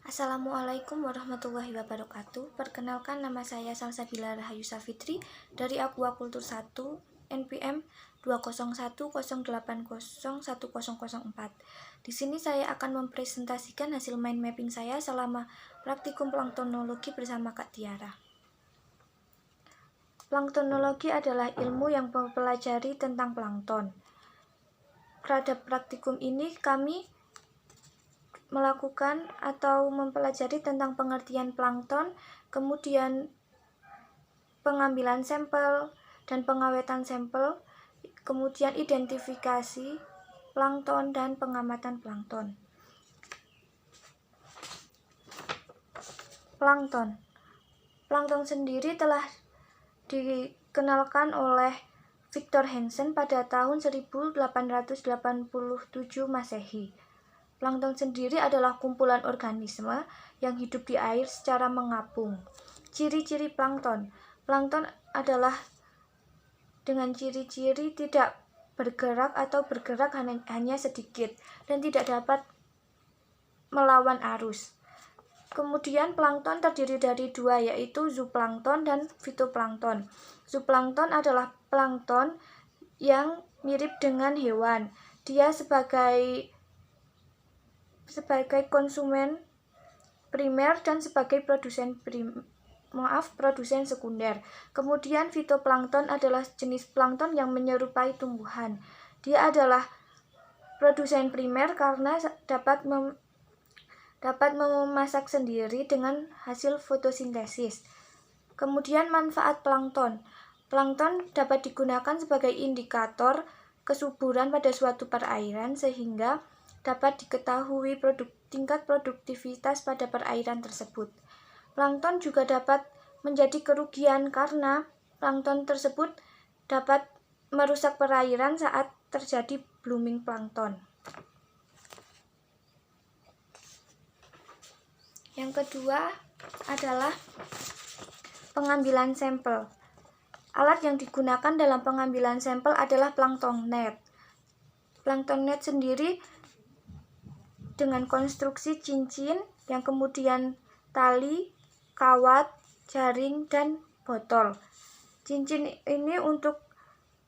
Assalamualaikum warahmatullahi wabarakatuh. Perkenalkan, nama saya Salsabila Rahayu Safitri dari Aquakultur 1 NPM 20108010004. Di sini saya akan mempresentasikan hasil mind mapping saya selama praktikum planktonologi bersama Kak Tiara. Planktonologi adalah ilmu yang mempelajari tentang plankton. Pada praktikum ini kami melakukan atau mempelajari tentang pengertian plankton, kemudian pengambilan sampel dan pengawetan sampel, kemudian identifikasi plankton dan pengamatan plankton. Plankton sendiri telah dikenalkan oleh Victor Hansen pada tahun 1887 Masehi. Plankton sendiri adalah kumpulan organisme yang hidup di air secara mengapung. Ciri-ciri plankton. Plankton adalah dengan ciri-ciri tidak bergerak atau bergerak hanya sedikit dan tidak dapat melawan arus. Kemudian plankton terdiri dari dua, yaitu zooplankton dan fitoplankton. Zooplankton adalah plankton yang mirip dengan hewan. Dia sebagai konsumen primer dan sebagai produsen sekunder. Kemudian fitoplankton adalah jenis plankton yang menyerupai tumbuhan. Dia adalah produsen primer karena dapat memasak sendiri dengan hasil fotosintesis. Kemudian manfaat plankton. Plankton dapat digunakan sebagai indikator kesuburan pada suatu perairan sehingga dapat diketahui tingkat produktivitas pada perairan tersebut. Plankton juga dapat menjadi kerugian karena plankton tersebut dapat merusak perairan saat terjadi blooming plankton. Yang kedua adalah pengambilan sampel. Alat yang digunakan dalam pengambilan sampel adalah plankton net. Plankton net sendiri dengan konstruksi cincin yang kemudian tali, kawat, jaring, dan botol. Cincin ini untuk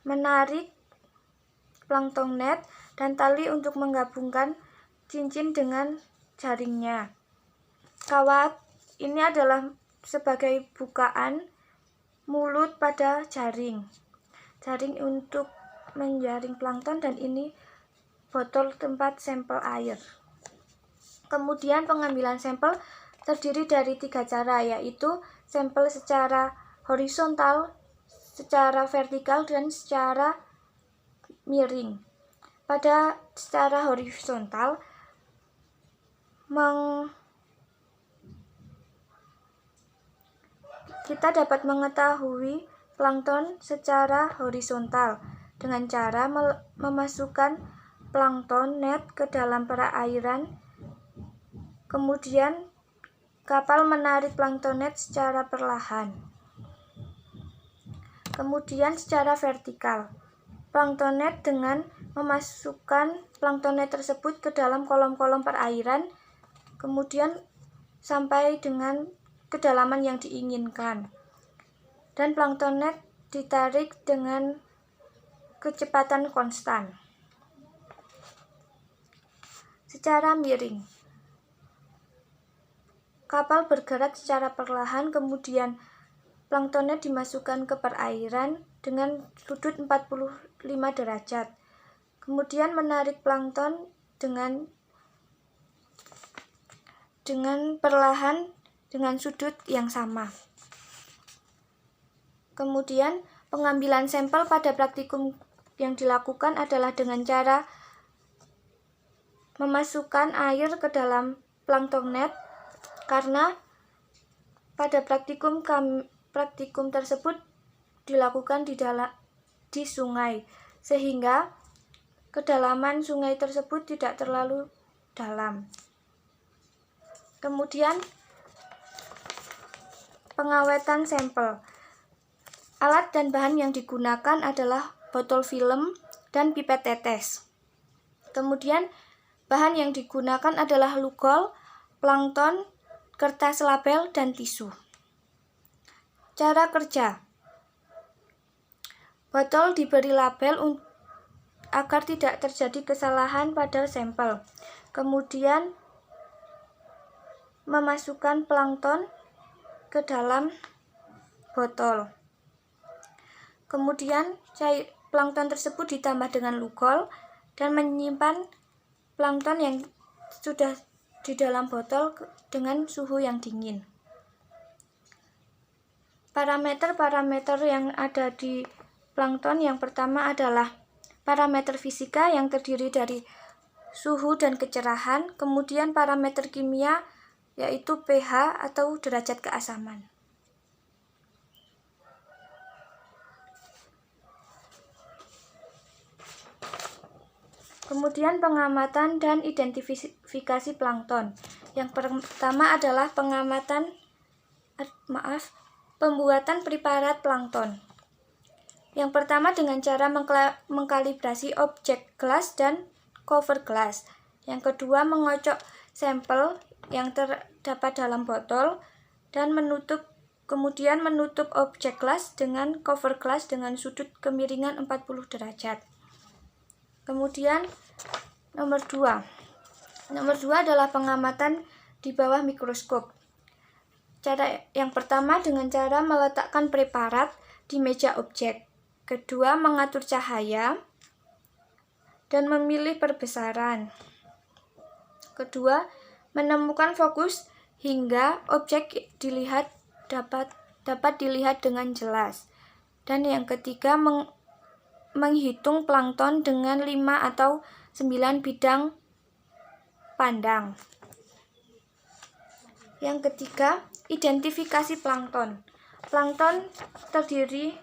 menarik plankton net dan tali untuk menggabungkan cincin dengan jaringnya. Kawat ini adalah sebagai bukaan mulut pada jaring. Jaring untuk menjaring plankton dan ini botol tempat sampel air. Kemudian pengambilan sampel terdiri dari 3 cara, yaitu sampel secara horizontal, secara vertikal, dan secara miring. Pada secara horizontal, kita dapat mengetahui plankton secara horizontal dengan cara memasukkan plankton net ke dalam perairan. Kemudian kapal menarik plankton net secara perlahan. Kemudian secara vertikal, plankton net dengan memasukkan plankton net tersebut ke dalam kolom-kolom perairan, kemudian sampai dengan kedalaman yang diinginkan. Dan plankton net ditarik dengan kecepatan konstan. Secara miring, kapal bergerak secara perlahan, kemudian plankton net dimasukkan ke perairan dengan sudut 45 derajat. Kemudian menarik plankton dengan perlahan dengan sudut yang sama. Kemudian pengambilan sampel pada praktikum yang dilakukan adalah dengan cara memasukkan air ke dalam plankton net, karena pada praktikum tersebut dilakukan di sungai, sehingga kedalaman sungai tersebut tidak terlalu dalam. Kemudian pengawetan sampel. Alat dan bahan yang digunakan adalah botol film dan pipet tetes. Kemudian bahan yang digunakan adalah lugol, plankton, kertas label, dan tisu. Cara kerja. Botol diberi label agar tidak terjadi kesalahan pada sampel. Kemudian memasukkan plankton ke dalam botol. Kemudian plankton tersebut ditambah dengan lugol dan menyimpan plankton yang sudah di dalam botol dengan suhu yang dingin. Parameter-parameter yang ada di plankton yang pertama adalah parameter fisika yang terdiri dari suhu dan kecerahan, kemudian parameter kimia yaitu pH atau derajat keasaman. Kemudian pengamatan dan identifikasi plankton. Yang pertama adalah pembuatan preparat plankton. Yang pertama dengan cara mengkalibrasi objek gelas dan cover gelas. Yang kedua mengocok sampel yang terdapat dalam botol dan kemudian menutup objek gelas dengan cover gelas dengan sudut kemiringan 40 derajat. Kemudian nomor 2 adalah pengamatan di bawah mikroskop. Cara yang pertama dengan cara meletakkan preparat di meja objek. Kedua, mengatur cahaya dan memilih perbesaran. Kedua, menemukan fokus hingga objek dapat dilihat dengan jelas. Dan yang ketiga, menghitung plankton dengan 5 atau 9 bidang pandang. Yang ketiga, identifikasi plankton. Plankton terdiri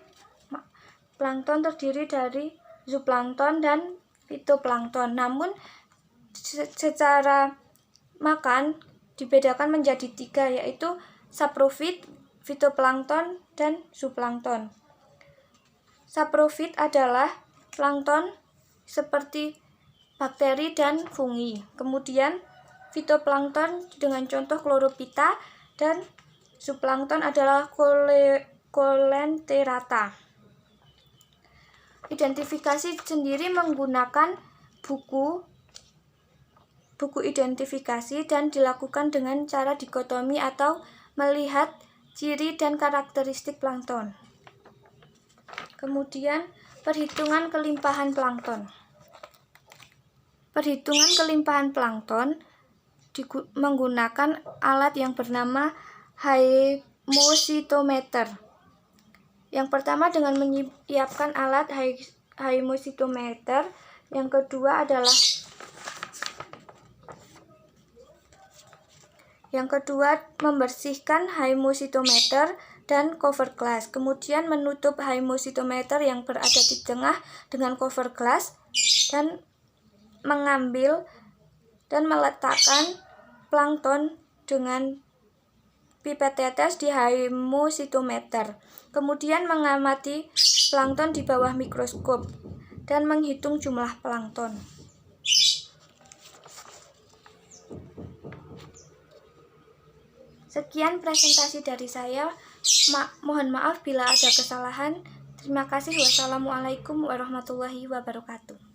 dari zooplankton dan fitoplankton. Namun secara makan dibedakan menjadi 3, yaitu saprofit, fitoplankton, dan zooplankton. Saprofit adalah plankton seperti bakteri dan fungi. Kemudian fitoplankton dengan contoh chlorophyta dan zooplankton adalah coelenterata. Identifikasi sendiri menggunakan buku identifikasi dan dilakukan dengan cara dikotomi atau melihat ciri dan karakteristik plankton. Kemudian perhitungan kelimpahan plankton. Perhitungan kelimpahan plankton menggunakan alat yang bernama hymositometer. Yang pertama dengan menyiapkan alat hymositometer. Yang kedua membersihkan hymositometer dan cover glass. Kemudian menutup hymositometer yang berada di tengah dengan cover glass dan mengambil dan meletakkan plankton dengan pipet tetes di hymositometer. Kemudian mengamati plankton di bawah mikroskop dan menghitung jumlah plankton. Sekian presentasi dari saya. Mohon maaf bila ada kesalahan. Terima kasih. Wassalamualaikum warahmatullahi wabarakatuh.